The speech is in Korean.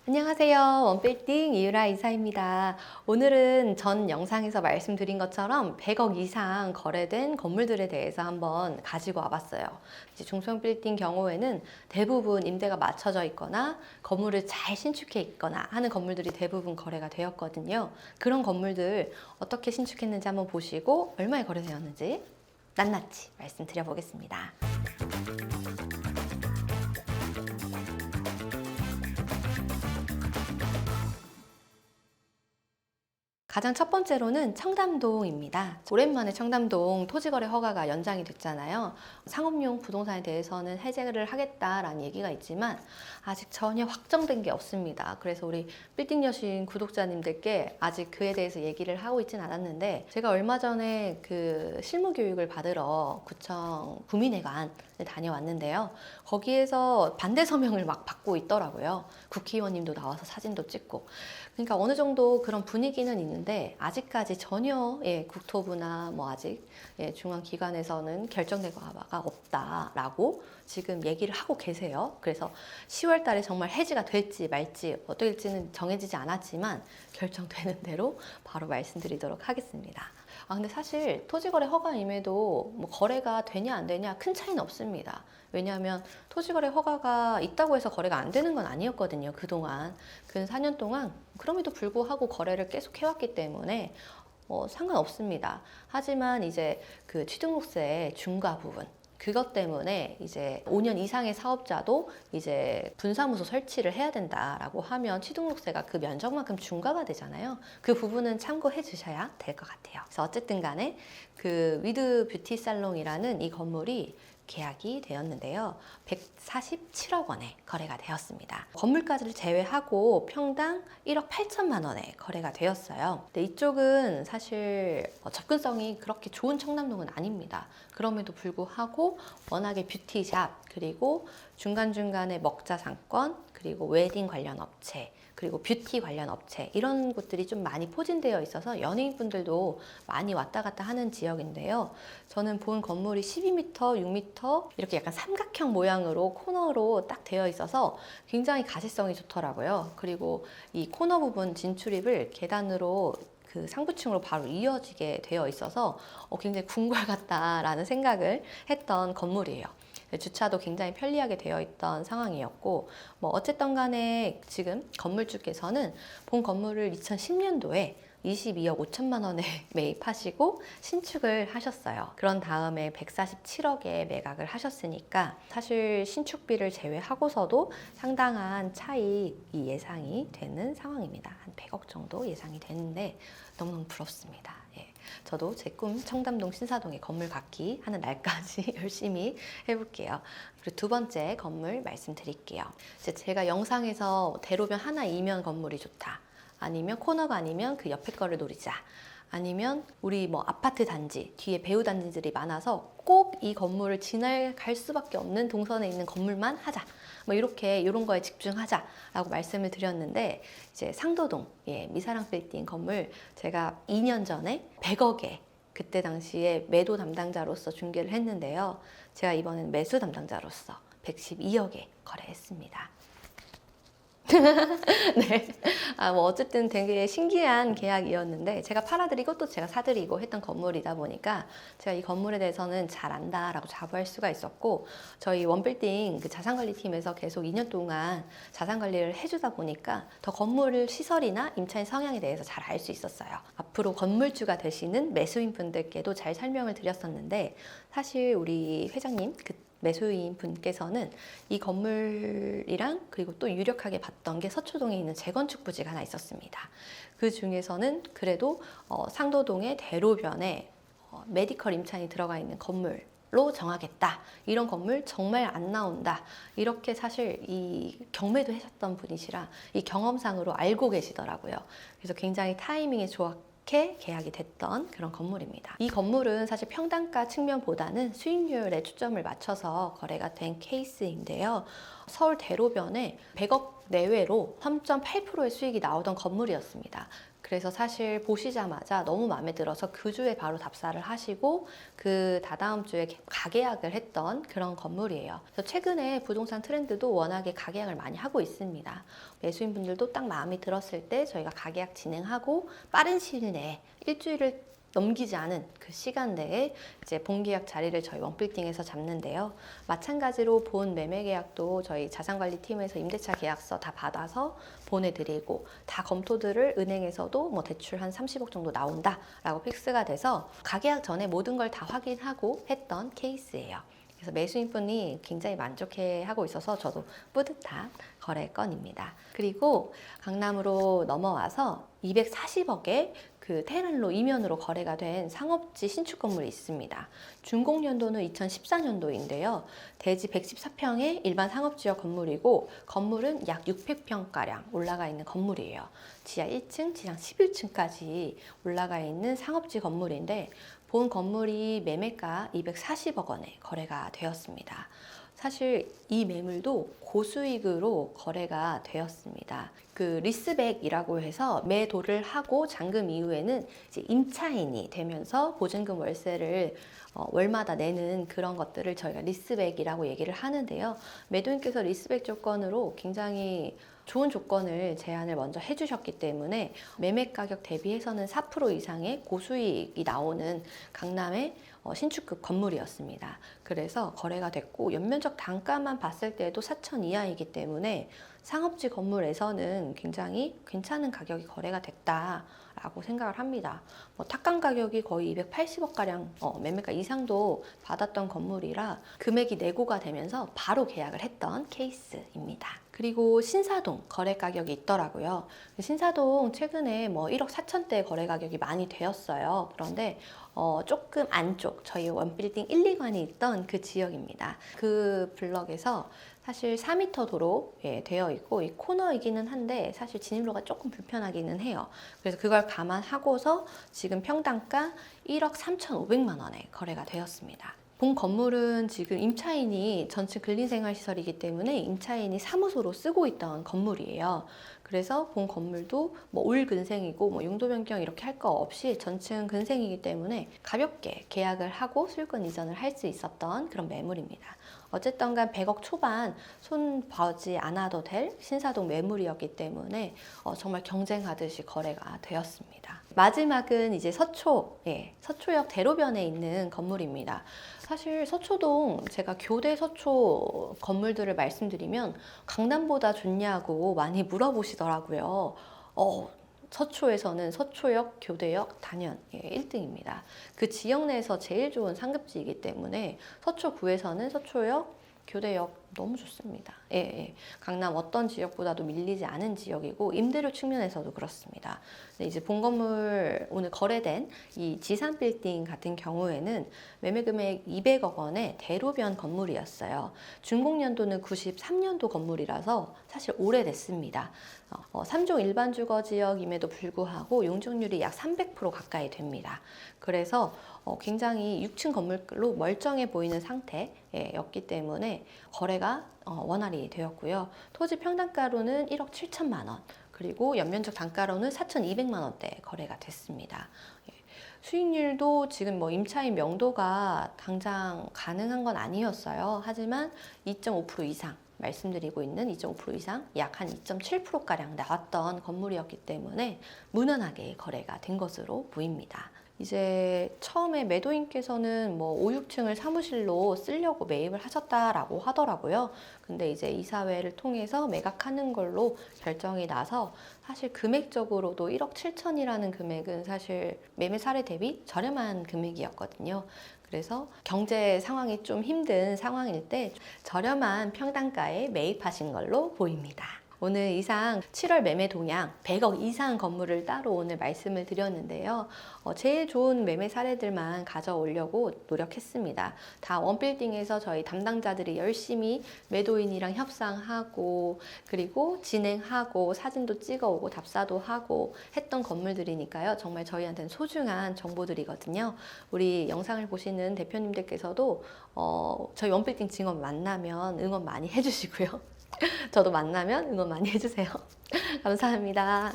안녕하세요. 원빌딩 이유라 이사입니다. 오늘은 전 영상에서 말씀드린 것처럼 100억 이상 거래된 건물들에 대해서 한번 가지고 와봤어요. 이제 중소형 빌딩 경우에는 대부분 임대가 맞춰져 있거나 건물을 잘 신축해 있거나 하는 건물들이 대부분 거래가 되었거든요. 그런 건물들 어떻게 신축했는지 한번 보시고 얼마에 거래되었는지 낱낱이 말씀드려보겠습니다. 가장 첫 번째로는 청담동입니다. 오랜만에 청담동 토지거래 허가가 연장이 됐잖아요. 상업용 부동산에 대해서는 해제를 하겠다라는 얘기가 있지만 아직 전혀 확정된 게 없습니다. 그래서 우리 빌딩 여신 구독자님들께 아직 그에 대해서 얘기를 하고 있진 않았는데, 제가 얼마 전에 그 실무 교육을 받으러 구청 구민회관에 다녀왔는데요. 거기에서 반대 서명을 막 받고 있더라고요. 국회의원님도 나와서 사진도 찍고. 그러니까 어느 정도 그런 분위기는 있는데 아직까지 전혀 국토부나 뭐 아직 중앙기관에서는 결정된 바가 없다라고 지금 얘기를 하고 계세요. 그래서 10월 달에 정말 해지가 될지 말지 어떨지는 정해지지 않았지만 결정되는 대로 바로 말씀드리도록 하겠습니다. 근데 사실 토지거래 허가임에도 뭐 거래가 되냐 안 되냐 큰 차이는 없습니다. 왜냐하면 토지거래 허가가 있다고 해서 거래가 안 되는 건 아니었거든요. 그동안 근 4년 동안 그럼에도 불구하고 거래를 계속 해왔기 때문에 상관없습니다. 하지만 이제 그 취등록세 중과 부분, 그것 때문에 이제 5년 이상의 사업자도 이제 분사무소 설치를 해야 된다라고 하면 취등록세가 그 면적만큼 중과가 되잖아요. 그 부분은 참고해 주셔야 될 것 같아요. 그래서 어쨌든 간에 그 위드 뷰티 살롱이라는 이 건물이 계약이 되었는데요. 147억 원에 거래가 되었습니다. 건물까지를 제외하고 평당 1억 8천만 원에 거래가 되었어요. 근데 이쪽은 사실 접근성이 그렇게 좋은 청담동은 아닙니다. 그럼에도 불구하고 워낙에 뷰티샵, 그리고 중간중간에 먹자 상권, 그리고 웨딩 관련 업체, 그리고 뷰티 관련 업체, 이런 곳들이 좀 많이 포진되어 있어서 연예인분들도 많이 왔다 갔다 하는 지역인데요. 저는 본 건물이 12m, 6m 이렇게 약간 삼각형 모양으로 코너로 딱 되어 있어서 굉장히 가시성이 좋더라고요. 그리고 이 코너 부분 진출입을 계단으로 그 상부층으로 바로 이어지게 되어 있어서 굉장히 궁궐 같다라는 생각을 했던 건물이에요. 주차도 굉장히 편리하게 되어 있던 상황이었고, 뭐 어쨌든 간에 지금 건물주께서는 본 건물을 2010년도에 22억 5천만 원에 매입하시고 신축을 하셨어요. 그런 다음에 147억에 매각을 하셨으니까 사실 신축비를 제외하고서도 상당한 차익이 예상이 되는 상황입니다. 한 100억 정도 예상이 되는데 너무너무 부럽습니다. 저도 제 꿈 청담동 신사동에 건물 갖기 하는 날까지 열심히 해볼게요. 그리고 두 번째 건물 말씀드릴게요. 제가 영상에서 대로변 하나이면 건물이 좋다, 아니면 코너가 아니면 그 옆에 거를 노리자, 아니면 우리 뭐 아파트 단지 뒤에 배우 단지들이 많아서 꼭 이 건물을 지나갈 수밖에 없는 동선에 있는 건물만 하자, 뭐 이렇게 이런 거에 집중하자라고 말씀을 드렸는데, 이제 상도동 미사랑 빌딩 건물 제가 2년 전에 100억에 그때 당시에 매도 담당자로서 중개를 했는데요. 제가 이번엔 매수 담당자로서 112억에 거래했습니다. 네. 뭐 어쨌든 되게 신기한 계약이었는데, 제가 팔아드리고 또 제가 사드리고 했던 건물이다 보니까 제가 이 건물에 대해서는 잘 안다라고 자부할 수가 있었고, 저희 원빌딩 그 자산관리팀에서 계속 2년 동안 자산관리를 해주다 보니까 더 건물 시설이나 임차인 성향에 대해서 잘 알 수 있었어요. 앞으로 건물주가 되시는 매수인 분들께도 잘 설명을 드렸었는데, 사실 우리 회장님 매수인 분께서는 이 건물이랑 그리고 또 유력하게 봤던 게 서초동에 있는 재건축 부지가 하나 있었습니다. 그 중에서는 그래도 상도동의 대로변에 메디컬 임차인이 들어가 있는 건물로 정하겠다, 이런 건물 정말 안 나온다, 이렇게 사실 이 경매도 하셨던 분이시라 이 경험상으로 알고 계시더라고요. 그래서 굉장히 타이밍이 좋았고 계약이 됐던 그런 건물입니다. 이 건물은 사실 평당가 측면보다는 수익률에 초점을 맞춰서 거래가 된 케이스인데요. 서울 대로변에 100억 내외로 3.8%의 수익이 나오던 건물이었습니다. 그래서 사실 보시자마자 너무 마음에 들어서 그 주에 바로 답사를 하시고 그 다다음 주에 가계약을 했던 그런 건물이에요. 그래서 최근에 부동산 트렌드도 워낙에 가계약을 많이 하고 있습니다. 매수인분들도 딱 마음에 들었을 때 저희가 가계약 진행하고 빠른 시일 내에 일주일을 넘기지 않은 그 시간 내에 이제 본계약 자리를 저희 원빌딩에서 잡는데요. 마찬가지로 본 매매 계약도 저희 자산관리팀에서 임대차 계약서 다 받아서 보내드리고 다 검토들을 은행에서도 뭐 대출 한 30억 정도 나온다라고 픽스가 돼서 가계약 전에 모든 걸 다 확인하고 했던 케이스예요. 그래서 매수인분이 굉장히 만족해하고 있어서 저도 뿌듯한 거래건입니다. 그리고 강남으로 넘어와서 240억에 그 테란로 이면으로 거래가 된 상업지 신축 건물이 있습니다. 준공연도는 2014년도인데요. 대지 114평의 일반 상업지역 건물이고 건물은 약 600평가량 올라가 있는 건물이에요. 지하 1층, 지상 11층까지 올라가 있는 상업지 건물인데 본 건물이 매매가 240억 원에 거래가 되었습니다. 사실 이 매물도 고수익으로 거래가 되었습니다. 그 리스백이라고 해서 매도를 하고 잔금 이후에는 이제 임차인이 되면서 보증금 월세를 월마다 내는 그런 것들을 저희가 리스백이라고 얘기를 하는데요. 매도인께서 리스백 조건으로 굉장히 좋은 조건을 제안을 먼저 해주셨기 때문에 매매 가격 대비해서는 4% 이상의 고수익이 나오는 강남의 신축급 건물이었습니다. 그래서 거래가 됐고 연면적 단가만 봤을 때도 4천 이하이기 때문에 상업지 건물에서는 굉장히 괜찮은 가격이 거래가 됐다라고 생각을 합니다. 탁감 가격이 거의 280억가량 매매가 이상도 받았던 건물이라 금액이 내고가 되면서 바로 계약을 했던 케이스입니다. 그리고 신사동 거래 가격이 있더라고요. 신사동 최근에 1억 4천대 거래 가격이 많이 되었어요. 그런데 조금 안쪽 저희 원빌딩 1, 2관이 있던 그 지역입니다. 그 블럭에서 사실 4m 도로 되어 있고 이 코너이기는 한데 사실 진입로가 조금 불편하기는 해요. 그래서 그걸 감안하고서 지금 평당가 1억 3,500만 원에 거래가 되었습니다. 본 건물은 지금 임차인이 전층 근린생활시설이기 때문에 임차인이 사무소로 쓰고 있던 건물이에요. 그래서 본 건물도 올 근생이고 용도 변경 이렇게 할 거 없이 전층 근생이기 때문에 가볍게 계약을 하고 소유권 이전을 할 수 있었던 그런 매물입니다. 어쨌든 간 100억 초반 손 봐지 않아도 될 신사동 매물이었기 때문에 정말 경쟁하듯이 거래가 되었습니다. 마지막은 이제 서초역 대로변에 있는 건물입니다. 사실 서초동 제가 교대 서초 건물들을 말씀드리면 강남보다 좋냐고 많이 물어보시더라고요. 서초에서는 서초역, 교대역, 단연 1등입니다. 그 지역 내에서 제일 좋은 상급지이기 때문에 서초구에서는 서초역, 교대역 너무 좋습니다. 강남 어떤 지역보다도 밀리지 않은 지역이고 임대료 측면에서도 그렇습니다. 근데 이제 본 건물 오늘 거래된 이 지산 빌딩 같은 경우에는 매매 금액 200억 원의 대로변 건물이었어요. 준공연도는 93년도 건물이라서 사실 오래됐습니다. 3종 일반 주거 지역임에도 불구하고 용적률이 약 300% 가까이 됩니다. 그래서 굉장히 6층 건물로 멀쩡해 보이는 상태였기 때문에 거래가 원활히 되었고요. 토지 평당가로는 1억 7천만 원, 그리고 연면적 단가로는 4,200만 원대 거래가 됐습니다. 수익률도 지금 임차인 명도가 당장 가능한 건 아니었어요. 하지만 2.5% 이상 말씀드리고 있는 2.5% 이상 약 한 2.7%가량 나왔던 건물이었기 때문에 무난하게 거래가 된 것으로 보입니다. 이제 처음에 매도인께서는 5, 6층을 사무실로 쓰려고 매입을 하셨다라고 하더라고요. 근데 이제 이사회를 통해서 매각하는 걸로 결정이 나서 사실 금액적으로도 1억 7천이라는 금액은 사실 매매 사례 대비 저렴한 금액이었거든요. 그래서 경제 상황이 좀 힘든 상황일 때 저렴한 평당가에 매입하신 걸로 보입니다. 오늘 이상 7월 매매 동향 100억 이상 건물을 따로 오늘 말씀을 드렸는데요. 제일 좋은 매매 사례들만 가져오려고 노력했습니다. 다 원빌딩에서 저희 담당자들이 열심히 매도인이랑 협상하고 그리고 진행하고 사진도 찍어오고 답사도 하고 했던 건물들이니까요. 정말 저희한테는 소중한 정보들이거든요. 우리 영상을 보시는 대표님들께서도 저희 원빌딩 직원 만나면 응원 많이 해주시고요. 저도 만나면 응원 많이 해주세요. 감사합니다.